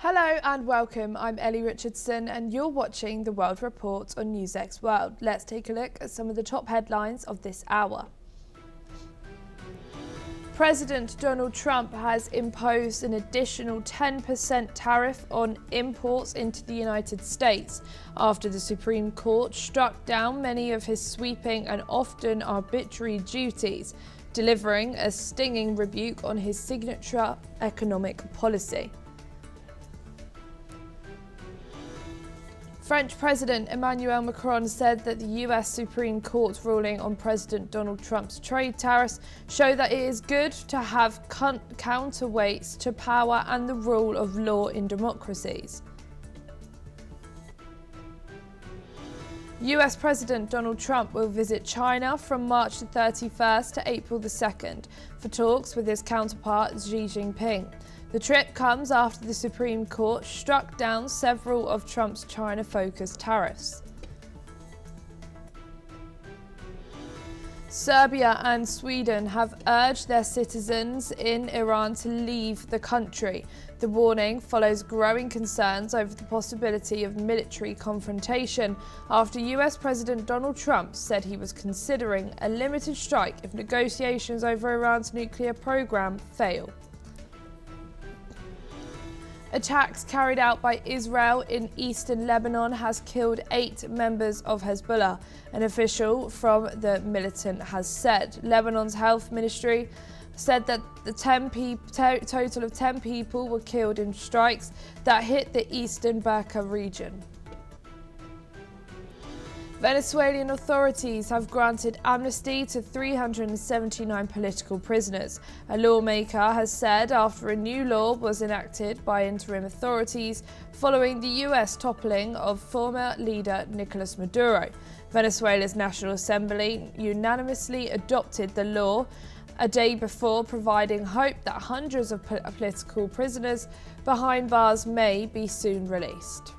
Hello and welcome, I'm Ellie Richardson and you're watching the World Report on NewsX World. Let's take a look at some of the top headlines of this hour. President Donald Trump has imposed an additional 10% tariff on imports into the United States after the Supreme Court struck down many of his sweeping and often arbitrary duties, delivering a stinging rebuke on his signature economic policy. French President Emmanuel Macron said that the US Supreme Court's ruling on President Donald Trump's trade tariffs show that it is good to have counterweights to power and the rule of law in democracies. US President Donald Trump will visit China from March the 31st to April the 2nd for talks with his counterpart Xi Jinping. The trip comes after the Supreme Court struck down several of Trump's China-focused tariffs. Serbia and Sweden have urged their citizens in Iran to leave the country. The warning follows growing concerns over the possibility of military confrontation after US President Donald Trump said he was considering a limited strike if negotiations over Iran's nuclear program fail. Attacks carried out by Israel in eastern Lebanon has killed 8 members of Hezbollah, an official from the militant has said. Lebanon's health ministry said that the total of 10 people were killed in strikes that hit the eastern Bekaa region. Venezuelan authorities have granted amnesty to 379 political prisoners. A lawmaker has said after a new law was enacted by interim authorities following the US toppling of former leader Nicolas Maduro. Venezuela's National Assembly unanimously adopted the law a day before, providing hope that hundreds of political prisoners behind bars may be soon released.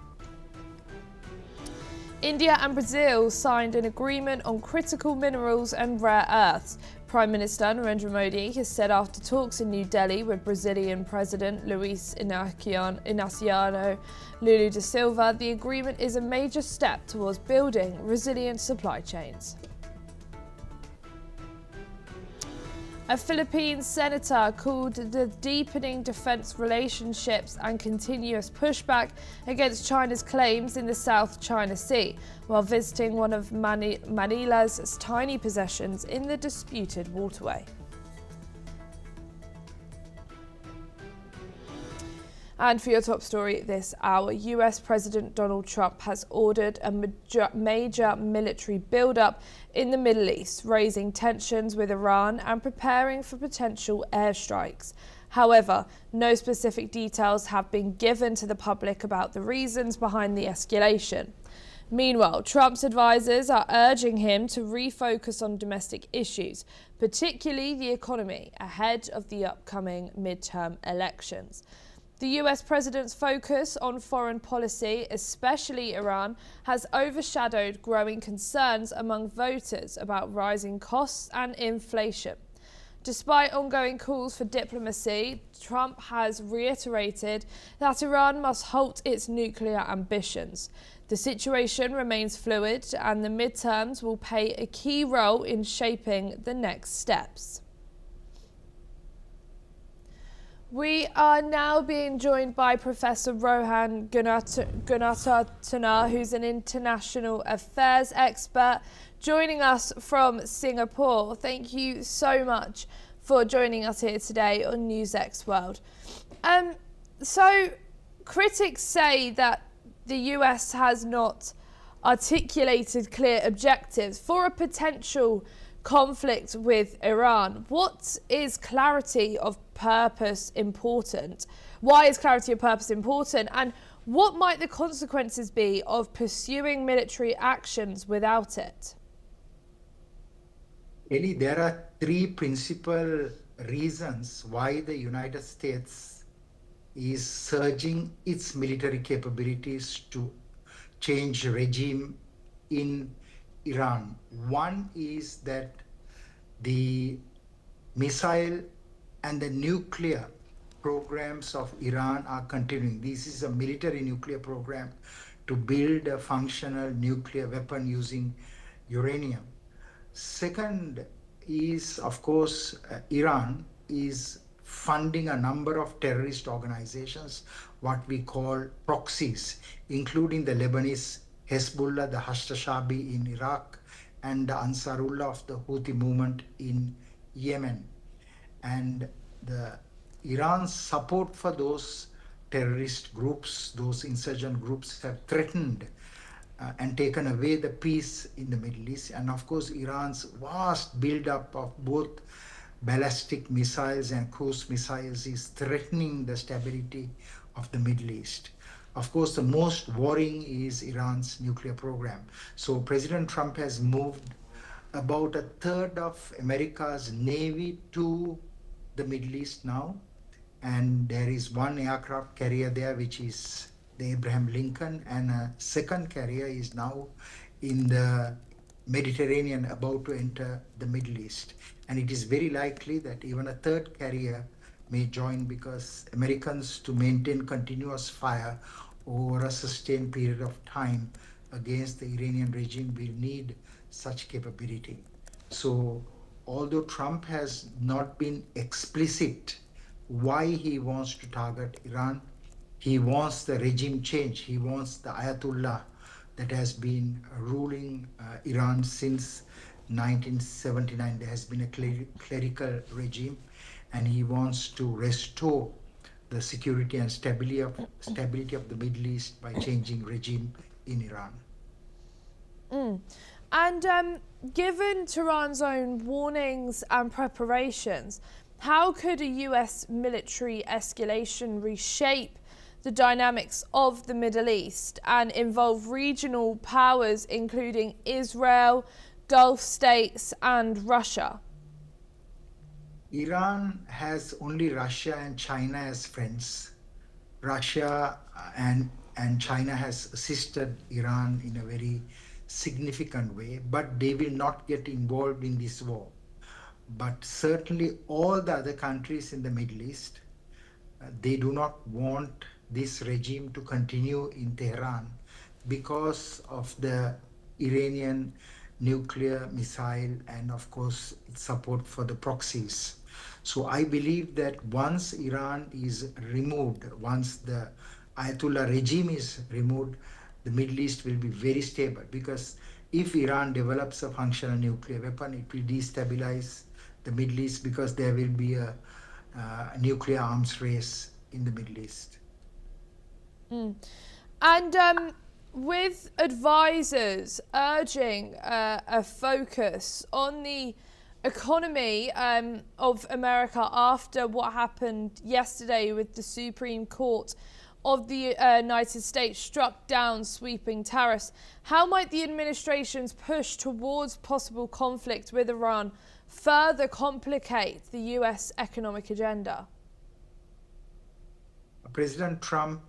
India and Brazil signed an agreement on critical minerals and rare earths. Prime Minister Narendra Modi has said after talks in New Delhi with Brazilian President Luiz Inácio Lula da Silva, the agreement is a major step towards building resilient supply chains. A Philippine senator called the deepening defense relationships and continuous pushback against China's claims in the South China Sea while visiting one of Manila's tiny possessions in the disputed waterway. And for your top story this hour, US President Donald Trump has ordered a major military build-up in the Middle East, raising tensions with Iran and preparing for potential airstrikes. However, no specific details have been given to the public about the reasons behind the escalation. Meanwhile, Trump's advisors are urging him to refocus on domestic issues, particularly the economy, ahead of the upcoming midterm elections. The US president's focus on foreign policy, especially Iran, has overshadowed growing concerns among voters about rising costs and inflation. Despite ongoing calls for diplomacy, Trump has reiterated that Iran must halt its nuclear ambitions. The situation remains fluid, and the midterms will play a key role in shaping the next steps. We are now being joined by Professor Rohan Gunatratana, who's an international affairs expert, joining us from Singapore. Thank you so much for joining us here today on NewsX World. So critics say that the US has not articulated clear objectives for a potential conflict with Iran. What is clarity of purpose important? Why is clarity of purpose important? And what might the consequences be of pursuing military actions without it? Ellie, there are 3 principal reasons why the United States is surging its military capabilities to change regime in Iran. One is that the missile and the nuclear programs of Iran are continuing. This is a military nuclear program to build a functional nuclear weapon using uranium. Second is, of course, Iran is funding a number of terrorist organizations, what we call proxies, including the Lebanese Hezbollah, the Hashtashabi in Iraq, and the Ansarullah of the Houthi movement in Yemen. And the Iran's support for those terrorist groups, those insurgent groups, have threatened and taken away the peace in the Middle East. And of course, Iran's vast buildup of both ballistic missiles and cruise missiles is threatening the stability of the Middle East. Of course, the most worrying is Iran's nuclear program. So President Trump has moved about a third of America's Navy to the Middle East now. And there is one aircraft carrier there, which is the Abraham Lincoln, and a second carrier is now in the Mediterranean about to enter the Middle East. And it is very likely that even a third carrier may join, because Americans, to maintain continuous fire over a sustained period of time against the Iranian regime, will need such capability. So although Trump has not been explicit why he wants to target Iran, he wants the regime change. He wants the Ayatollah that has been ruling Iran since 1979. There has been a clerical regime, and he wants to restore the security and stability of the Middle East by changing regime in Iran. And given Tehran's own warnings and preparations, how could a US military escalation reshape the dynamics of the Middle East and involve regional powers including Israel, Gulf states and Russia? Iran has only Russia and China as friends. Russia and China has assisted Iran in a very significant way, but they will not get involved in this war. But certainly all the other countries in the Middle East, they do not want this regime to continue in Tehran because of the Iranian nuclear missile and of course its support for the proxies. So I believe that once Iran is removed, once the Ayatollah regime is removed, the Middle East will be very stable, because if Iran develops a functional nuclear weapon, it will destabilize the Middle East, because there will be a nuclear arms race in the Middle East. And with advisors urging a focus on the economy of America after what happened yesterday with the Supreme Court of the United States struck down sweeping tariffs, how might the administration's push towards possible conflict with Iran further complicate the US economic agenda? President Trump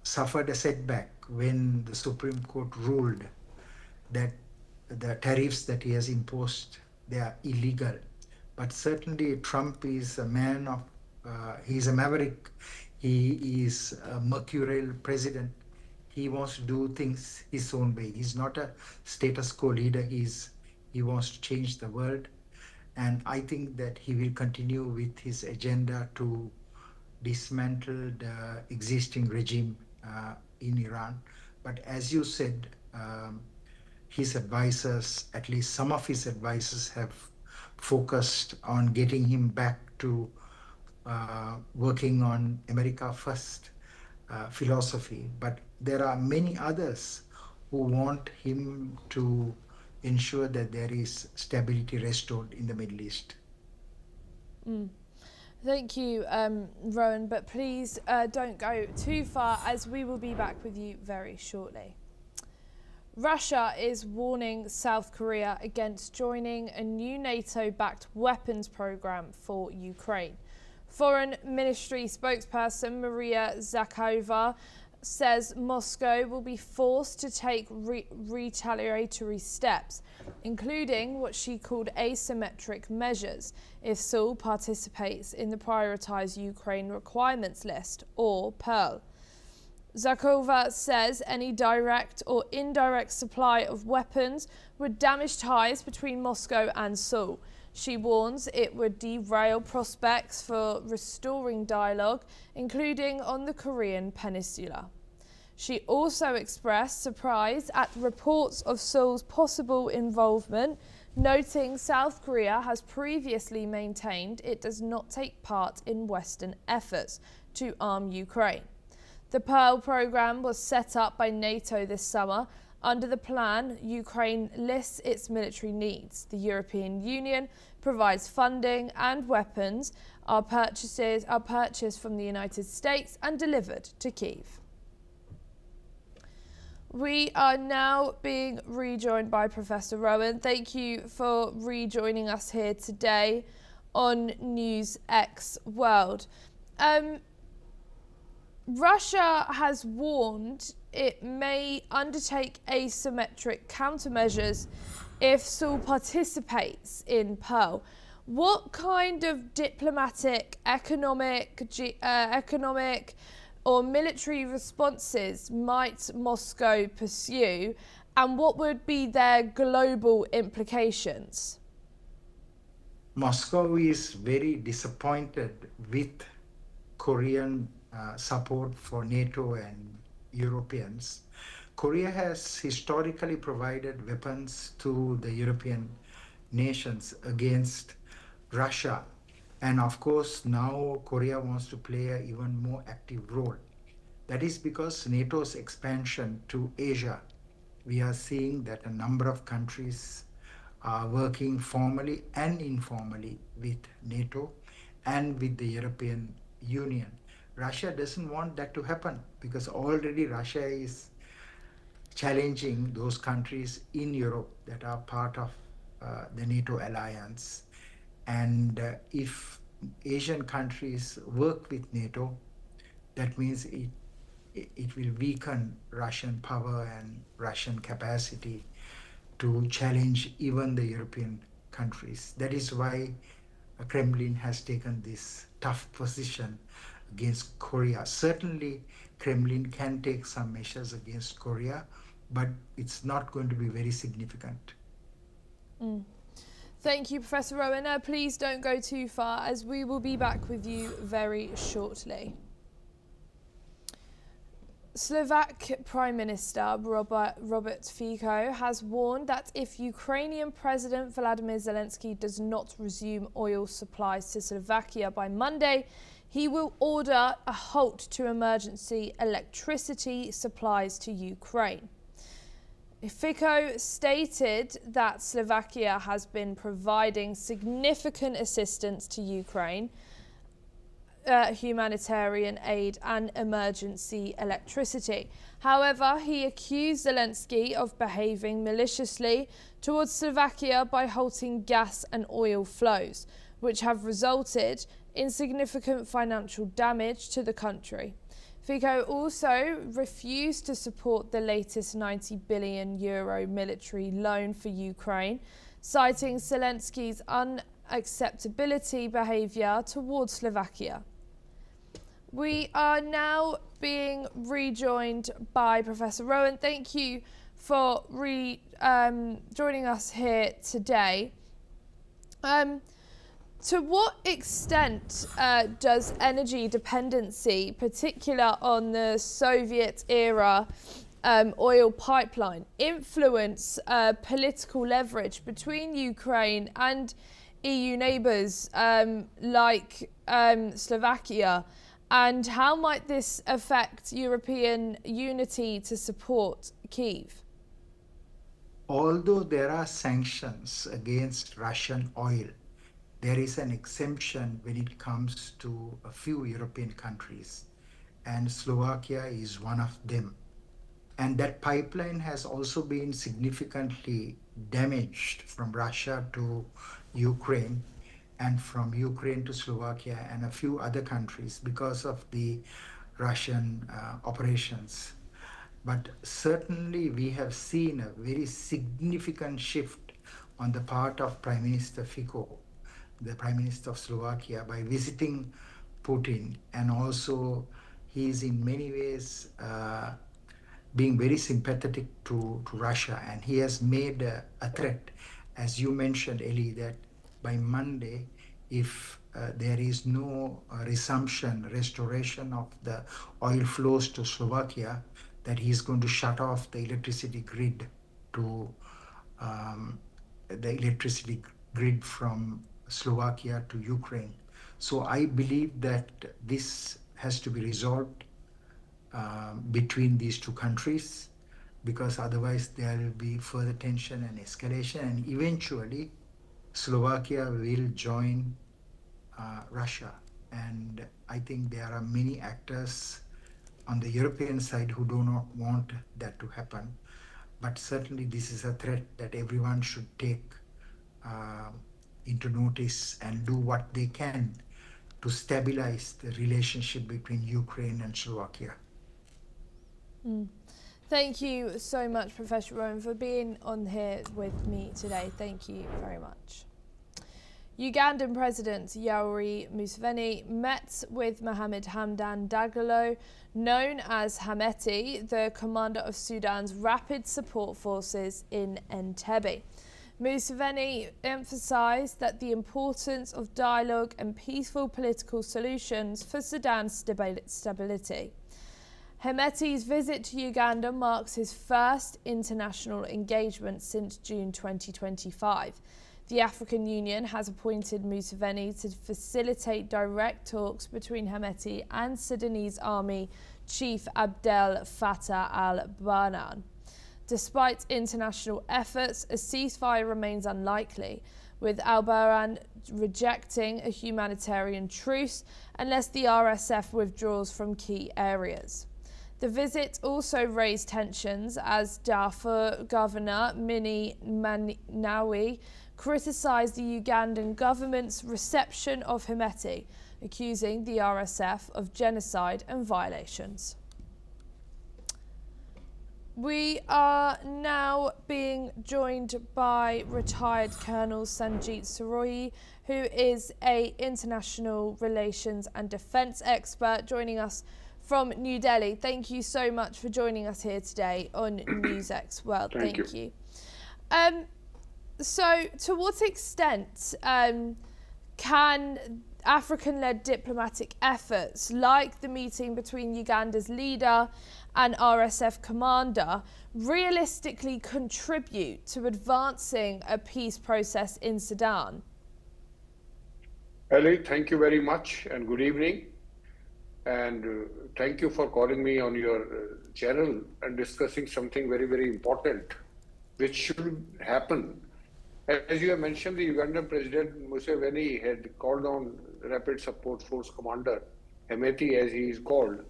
suffered a setback when the Supreme Court ruled that the tariffs that he has imposed, they are illegal. But certainly Trump is a man of, he's a maverick. He is a mercurial president. He wants to do things his own way. He's not a status quo leader. He wants to change the world. And I think that he will continue with his agenda to dismantle the existing regime in Iran. But as you said, his advisors, at least some of his advisors, have focused on getting him back to working on America First philosophy. But there are many others who want him to ensure that there is stability restored in the Middle East. Thank you, Rowan, but please don't go too far, as we will be back with you very shortly. Russia is warning South Korea against joining a new NATO-backed weapons program for Ukraine. Foreign Ministry spokesperson Maria Zakharova says Moscow will be forced to take retaliatory steps, including what she called asymmetric measures, if Seoul participates in the Prioritized Ukraine Requirements List, or PURL. Zakova says any direct or indirect supply of weapons would damage ties between Moscow and Seoul. She warns it would derail prospects for restoring dialogue, including on the Korean Peninsula. She also expressed surprise at reports of Seoul's possible involvement, noting South Korea has previously maintained it does not take part in Western efforts to arm Ukraine. The PURL program was set up by NATO this summer. Under the plan, Ukraine lists its military needs. The European Union provides funding, and weapons are purchased from the United States and delivered to Kyiv. We are now being rejoined by Professor Rowan. Thank you for rejoining us here today on NewsX World. Russia has warned it may undertake asymmetric countermeasures if Seoul participates in PURL. What kind of diplomatic, economic, or military responses might Moscow pursue, and what would be their global implications? Moscow is very disappointed with Korean support for NATO and Europeans. Korea has historically provided weapons to the European nations against Russia. And of course, now Korea wants to play an even more active role. That is because NATO's expansion to Asia, we are seeing that a number of countries are working formally and informally with NATO and with the European Union. Russia doesn't want that to happen because already Russia is challenging those countries in Europe that are part of the NATO alliance. And if Asian countries work with NATO, that means it will weaken Russian power and Russian capacity to challenge even the European countries. That is why Kremlin has taken this tough position against Korea. Certainly, Kremlin can take some measures against Korea, but it's not going to be very significant. Thank you, Professor Rowan. Please don't go too far, as we will be back with you very shortly. Slovak Prime Minister Robert Fico has warned that if Ukrainian President Volodymyr Zelensky does not resume oil supplies to Slovakia by Monday, he will order a halt to emergency electricity supplies to Ukraine. Fico stated that Slovakia has been providing significant assistance to Ukraine, humanitarian aid and emergency electricity. However, he accused Zelensky of behaving maliciously towards Slovakia by halting gas and oil flows, which have resulted in significant financial damage to the country. Fico also refused to support the latest €90 billion military loan for Ukraine, citing Zelensky's unacceptability behaviour towards Slovakia. We are now being rejoined by Professor Rowan. Thank you for joining us here today. To what extent does energy dependency, particular on the Soviet era oil pipeline, influence political leverage between Ukraine and EU neighbours like Slovakia? And how might this affect European unity to support Kyiv? Although there are sanctions against Russian oil, there is an exemption when it comes to a few European countries, and Slovakia is one of them. And that pipeline has also been significantly damaged from Russia to Ukraine and from Ukraine to Slovakia and a few other countries because of the Russian operations. But certainly we have seen a very significant shift on the part of Prime Minister Fico, the Prime Minister of Slovakia, by visiting Putin. And also he is in many ways being very sympathetic to Russia. And he has made a threat, as you mentioned, Eli, that by Monday, if there is no restoration of the oil flows to Slovakia, that he's going to shut off the electricity grid to the electricity grid from Slovakia to Ukraine. So I believe that this has to be resolved between these two countries, because otherwise there will be further tension and escalation, and eventually Slovakia will join Russia. And I think there are many actors on the European side who do not want that to happen. But certainly this is a threat that everyone should take into notice and do what they can to stabilize the relationship between Ukraine and Slovakia. Thank you so much, Professor Rowan, for being on here with me today. Thank you very much. Ugandan President Yoweri Museveni met with Mohamed Hamdan Dagalo, known as Hameti, the commander of Sudan's Rapid Support Forces in Entebbe. Museveni emphasised that the importance of dialogue and peaceful political solutions for Sudan's stability. Hemeti's visit to Uganda marks his first international engagement since June 2025. The African Union has appointed Museveni to facilitate direct talks between Hemeti and Sudanese Army Chief Abdel Fattah al-Burhan. Despite international efforts, a ceasefire remains unlikely, with al-Burhan rejecting a humanitarian truce unless the RSF withdraws from key areas. The visit also raised tensions as Darfur Governor Mini Manawi criticised the Ugandan government's reception of Hemeti, accusing the RSF of genocide and violations. We are now being joined by retired Colonel Sanjeet Saroyi, who is an international relations and defence expert, joining us from New Delhi. Thank you so much for joining us here today on NewsX World. Thank you. So, to what extent can African-led diplomatic efforts, like the meeting between Uganda's leader and RSF commander, realistically contribute to advancing a peace process in Sudan? Ellie, thank you very much and good evening. And thank you for calling me on your channel and discussing something very, very important, which should happen. As you have mentioned, the Ugandan President Museveni had called on Rapid Support Force Commander, Hemeti as he is called,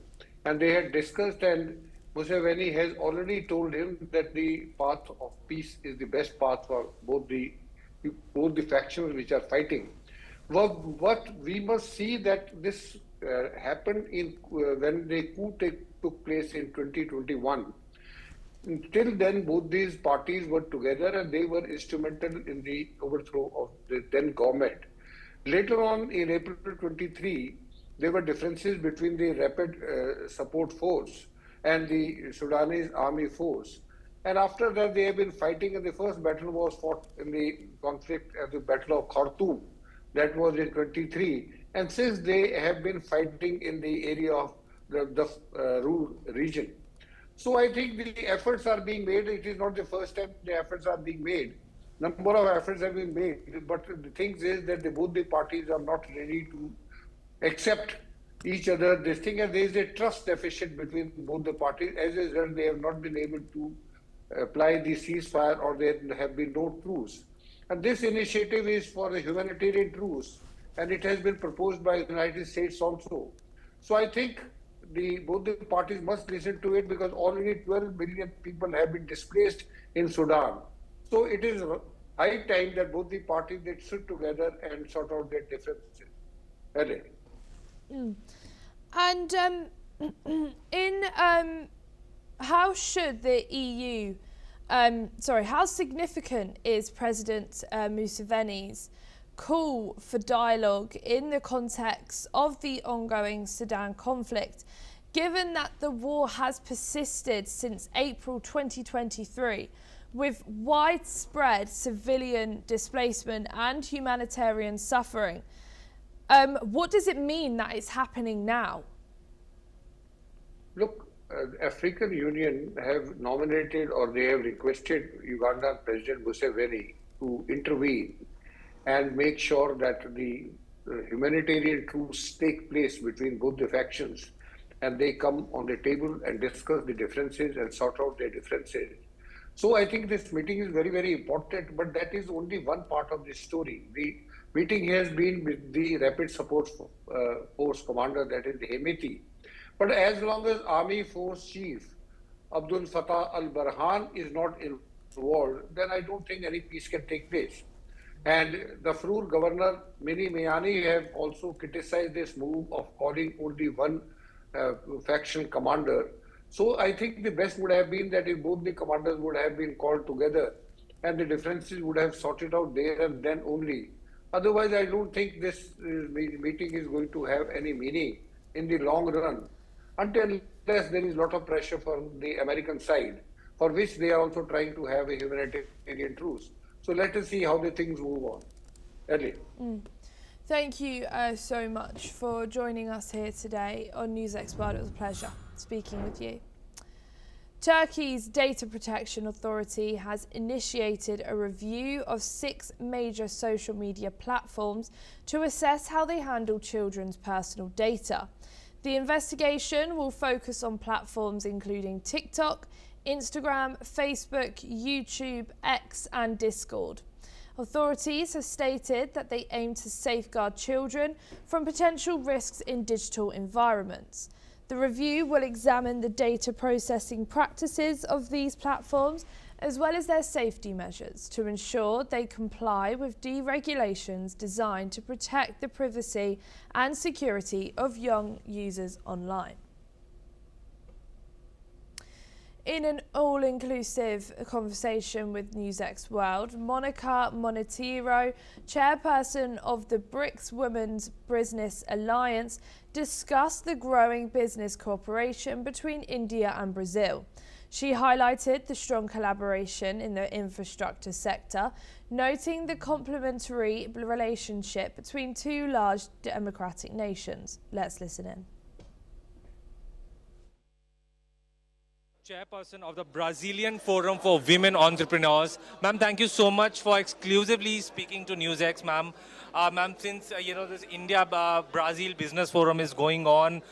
and they had discussed, and Museveni has already told him that the path of peace is the best path for both the factions which are fighting. What we must see that this happened in when the coup took place in 2021. Till then, both these parties were together and they were instrumental in the overthrow of the then government. Later on, in April 23, there were differences between the Rapid Support Force and the Sudanese Army Force. And after that, they have been fighting, and the first battle was fought in the conflict at the Battle of Khartoum. That was in 23. And since they have been fighting in the area of the Ruhr region. So I think the efforts are being made. It is not the first time the efforts are being made. Number of efforts have been made, but the thing is that both the parties are not ready to accept each other this thing, and there is a trust deficit between both the parties. As a result, they have not been able to apply the ceasefire, or there have been no truce. And this initiative is for a humanitarian truce, and it has been proposed by the United States also. So I think both the parties must listen to it, because already 12 million people have been displaced in Sudan. So it is high time that both the parties that sit together and sort out their differences. And How should the EU, how significant is President Museveni's call for dialogue in the context of the ongoing Sudan conflict, given that the war has persisted since April 2023, with widespread civilian displacement and humanitarian suffering? What does it mean that it's happening now? Look, African Union have nominated or they have requested Ugandan President Museveni to intervene and make sure that the humanitarian truce take place between both the factions, and they come on the table and discuss the differences and sort out their differences. So I think this meeting is very, very important, but that is only one part of the story. The meeting has been with the Rapid Support Force commander, that is the Hemeti. But as long as Army Force Chief Abdul Fattah al-Burhan is not involved, then I don't think any peace can take place. And the Frur governor, Mini Mayani, have also criticized this move of calling only one faction commander. So I think the best would have been that if both the commanders would have been called together and the differences would have sorted out there and then only. Otherwise, I don't think this meeting is going to have any meaning in the long run, unless there is a lot of pressure from the American side, for which they are also trying to have a humanitarian truce. So let us see how the things move on. Ellie. Thank you so much for joining us here today on NewsX World. It was a pleasure speaking with you. Turkey's Data Protection Authority has initiated a review of 6 major social media platforms to assess how they handle children's personal data. The investigation will focus on platforms including TikTok, Instagram, Facebook, YouTube, X and Discord. Authorities have stated that they aim to safeguard children from potential risks in digital environments. The review will examine the data processing practices of these platforms as well as their safety measures to ensure they comply with deregulations designed to protect the privacy and security of young users online. In an all-inclusive conversation with NewsX World, Monica Monteiro, chairperson of the BRICS Women's Business Alliance, discussed the growing business cooperation between India and Brazil. She highlighted the strong collaboration in the infrastructure sector, noting the complementary relationship between 2 large democratic nations. Let's listen in. Chairperson of the Brazilian Forum for Women Entrepreneurs. Ma'am, thank you so much for exclusively speaking to NewsX, ma'am. Ma'am, since this India-Brazil Business Forum is going on,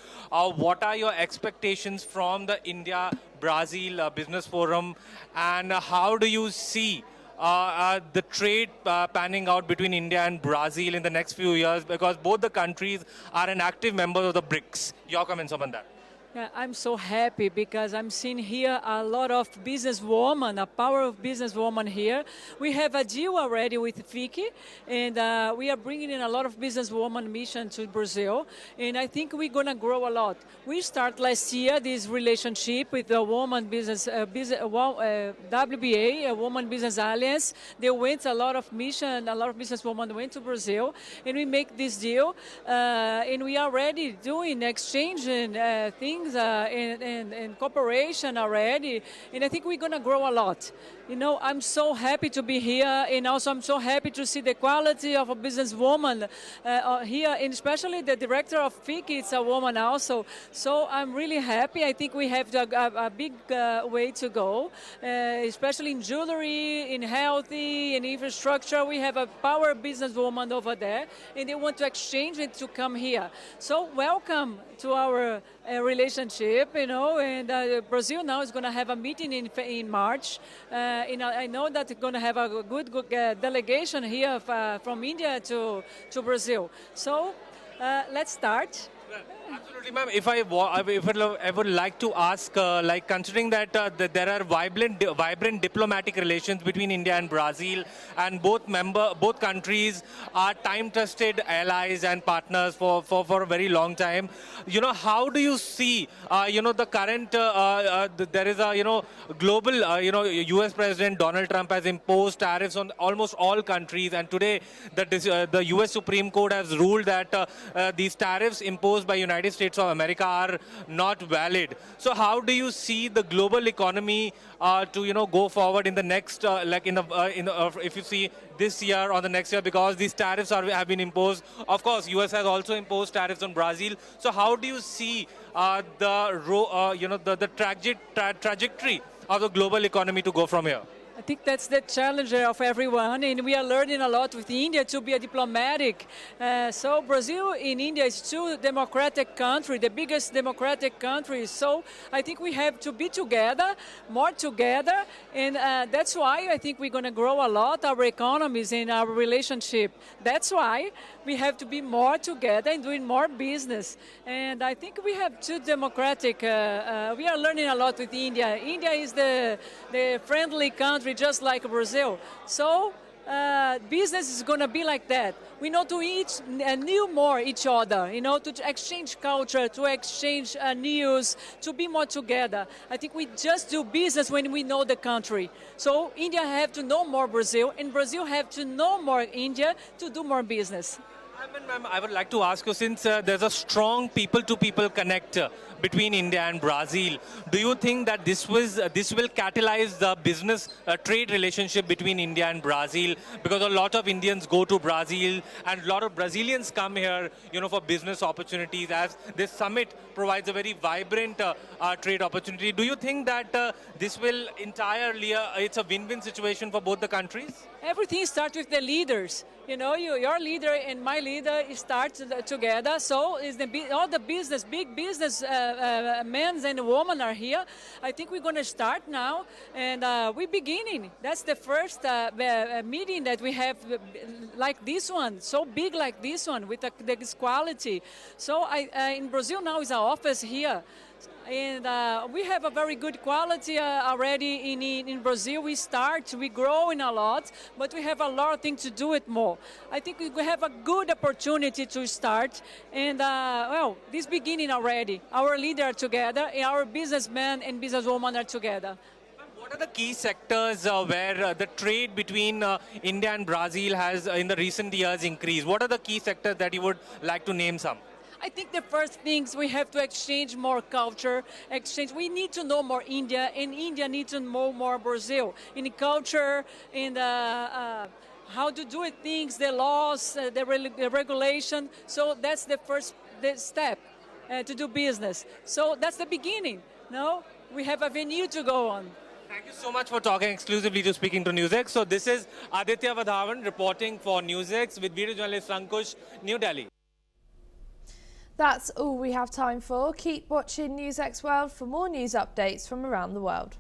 what are your expectations from the India-Brazil Business Forum, and how do you see the trade panning out between India and Brazil in the next few years, because both the countries are an active member of the BRICS? Your comments on that? Yeah, I'm so happy because I'm seeing here a lot of businesswomen, a power of businesswomen here. We have a deal already with FICI, and we are bringing in a lot of businesswoman mission to Brazil, and I think we're going to grow a lot. We start last year this relationship with the Woman Business, WBA, a Woman Business Alliance. They went a lot of businesswomen went to Brazil, and we make this deal, and we are already doing exchanging things in cooperation already, and I think we're going to grow a lot. You know, I'm so happy to be here, and also I'm so happy to see the quality of a businesswoman here, and especially the director of FICI, it's a woman also. So I'm really happy. I think we have a big way to go, especially in jewelry, in healthy, in infrastructure. We have a power businesswoman over there, and they want to exchange it to come here. So welcome to our relationship, and Brazil now is going to have a meeting in March. I know that it's going to have a good delegation here from India to Brazil. So let's start. Absolutely, ma'am. If I would like to ask, like considering that, that there are vibrant diplomatic relations between India and Brazil, and both countries are time-tested allies and partners for a very long time. How do you see, the current? There is a global, U.S. President Donald Trump has imposed tariffs on almost all countries, and today the U.S. Supreme Court has ruled that these tariffs imposed by United States of America are not valid. So how do you see the global economy to go forward in the next if you see this year or the next year, because these tariffs have been imposed? Of course, US has also imposed tariffs on Brazil. So how do you see the trajectory of the global economy to go from here? I think that's the challenge of everyone, and we are learning a lot with India to be a diplomatic. So Brazil and India is two democratic countries, the biggest democratic countries. So I think we have to be together, more together, and that's why I think we're going to grow a lot our economies and our relationship. That's why we have to be more together and doing more business. And I think we have two democratic. We are learning a lot with India. India is the friendly country, just like Brazil. So business is going to be like that. We know to know more each other, to exchange culture, to exchange news, to be more together. I think we just do business when we know the country. So India have to know more Brazil, and Brazil have to know more India to do more business. Ma'am, I would like to ask you, since there's a strong people-to-people connect between India and Brazil, do you think that this will catalyze the business trade relationship between India and Brazil? Because a lot of Indians go to Brazil, and a lot of Brazilians come here, for business opportunities, as this summit provides a very vibrant trade opportunity. Do you think that this will entirely, it's a win-win situation for both the countries? Everything starts with the leaders. Your leader and my leader start together. So is all the business, big business men and women are here. I think we're going to start now, and we're beginning. That's the first meeting that we have like this one, so big like this one, with this quality. So in Brazil now is our office here. And we have a very good quality already in Brazil. We're growing a lot, but we have a lot of things to do it more. I think we have a good opportunity to start, and this beginning already. Our leaders are together, and our businessmen and businesswomen are together. What are the key sectors where the trade between India and Brazil has in the recent years increased? What are the key sectors that you would like to name some? I think the first things we have to exchange more culture, we need to know more India, and India needs to know more Brazil in culture, in how to do things, the laws, the regulation. So that's the first step to do business. So that's the beginning. No, we have a venue to go on. Thank you so much for talking exclusively to Speaking to NewsX. So this is Aditya Vadhavan reporting for NewsX with video journalist Sankush, New Delhi. That's all we have time for. Keep watching NewsX World for more news updates from around the world.